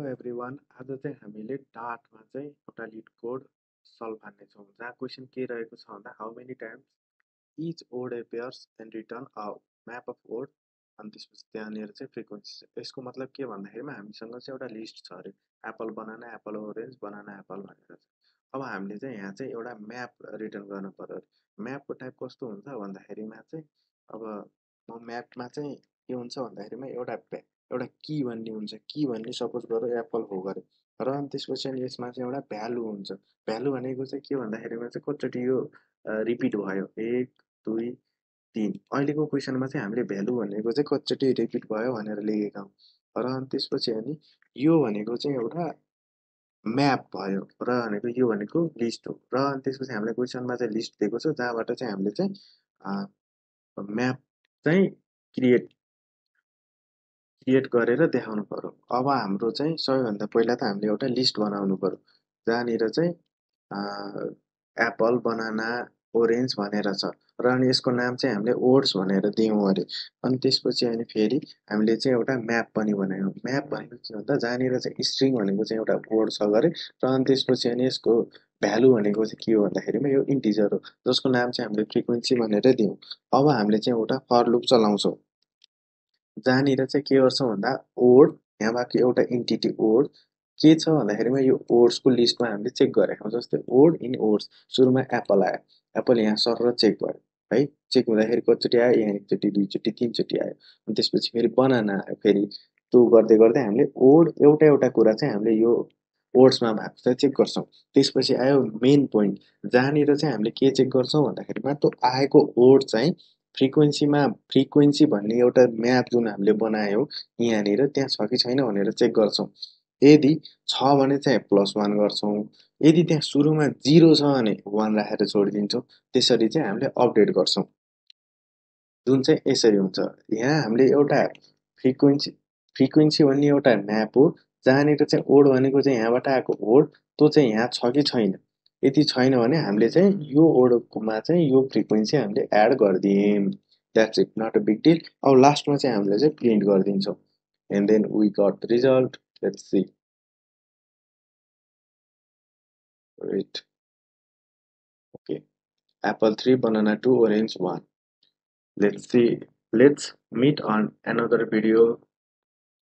Everyone आज चाहिँ हामीले डार्टमा चाहिँ एउटा लिड कोड सल्भ हान्नेछौँ जहाँ क्वेसन के रहेको छ भन्दा how many times each odd appears and return a map of odd अनि त्यसपछि त्यहाँनिर चाहिँ फ्रिक्वेन्सी छ। यसको मतलब के भन्दाखेरिमा हामीसँग चाहिँ एउटा लिस्ट छ अरे apple banana apple orange banana apple भनेर चाहिँ। अब हामीले चाहिँ यहाँ चाहिँ एउटा म्याप रिटर्न गर्नु पर्यो। म्यापको टाइप कस्तो हुन्छ भन्दाखेरिमा चाहिँ अब म म्यापमा चाहिँ के हुन्छ भन्दाखेरिमा एउटा की भन्ने हुन्छ। की भन्ने सपोज गरौँ एप्पल हो गरे र अनि त्यसपछि अनि यसमा चाहिँ एउटा भ्यालु हुन्छ। भ्यालु भनेको चाहिँ के भन्दाखेरिमा चाहिँ कतिचोटि यो रिपिट भयो 1 2 3 अहिलेको क्वेसनमा चाहिँ हामीले भ्यालु भनेको चाहिँ कतिचोटि रिपिट भयो भनेर लेखेका हौँ र अनि त्यसपछि अनि यो भनेको चाहिँ एउटा म्याप भयो र भनेको यो भनेको लिस्ट हो र अनि त्यसपछि हामीलाई क्वेसनमा चाहिँ लिस्ट दिएको छ जहाँबाट चाहिँ हामीले चाहिँ म्याप चाहिँ क्रिएट गरेर देखाउनु पर्यो। अब हाम्रो चाहिँ सबैभन्दा पहिला त हामीले एउटा लिस्ट बनाउनु पर्यो जहाँनिर चाहिँ एप्पल बनाना ओरेन्ज भनेर छ र अनि यसको नाम चाहिँ हामीले ओड्स भनेर दियौँ अरे। अनि त्यसपछि अनि फेरि हामीले चाहिँ एउटा म्याप पनि बनायौँ। म्याप भनेको के भन्दा जहाँनिर चाहिँ स्ट्रिङ भनेको चाहिँ एउटा कोड छ गरे र अनि त्यसपछि अनि यसको भ्यालु भनेको चाहिँ के हो भन्दाखेरिमा यो इन्टिजर हो जसको नाम चाहिँ हामीले फ्रिक्वेन्सी भनेर दियौँ। अब हामीले चाहिँ एउटा फर लुप चलाउँछौँ जहाँनिर चाहिँ के गर्छौँ भन्दा ओड यहाँ भएको एउटा इन्टिटी ओड के छ भन्दाखेरिमा यो ओड्सको लिस्टमा हामीले चेक गरेका छौँ। जस्तै ओड इन ओड्स सुरुमा एप्पल आयो, एप्पल यहाँ सर चेक भयो है। चेक हुँदाखेरि कतिचोटि आयो, यहाँ एकचोटि दुईचोटि तिनचोटि आयो। अनि त्यसपछि फेरि बनाना आयो, फेरि त्यो गर्दै गर्दै हामीले ओड एउटा कुरा चाहिँ हामीले यो ओड्समा भएको चाहिँ चेक गर्छौँ। त्यसपछि आयो मेन पोइन्ट जहाँनिर चाहिँ हामीले के चेक गर्छौँ भन्दाखेरिमा त्यो आएको ओड चाहिँ फ्रिक्वेन्सी भन्ने एउटा म्याप जुन हामीले बनायौँ यहाँनिर त्यहाँ छ कि छैन भनेर चेक गर्छौँ। यदि छ भने चाहिँ +1 गर्छौँ, यदि त्यहाँ सुरुमा 0 छ भने 1 राखेर छोडिदिन्छौँ। त्यसरी चाहिँ हामीले अपडेट गर्छौँ जुन चाहिँ यसरी हुन्छ। यहाँ हामीले एउटा फ्रिक्वेन्सी भन्ने एउटा म्याप हो जहाँनिर चाहिँ ओड भनेको चाहिँ यहाँबाट आएको ओड त्यो चाहिँ यहाँ छ कि छैन। यदि छैन भने हामीले चाहिँ यो ओडमा चाहिँ यो फ्रिक्वेन्सी हामीले एड गरिदियौँ। That's it, not a big deal. अब लास्टमा चाहिँ हामीले चाहिँ प्रिन्ट गरिदिन्छौँ and then we got the result. Let's see right. Okay, apple 3 banana 2 orange 1. Let's meet on another video.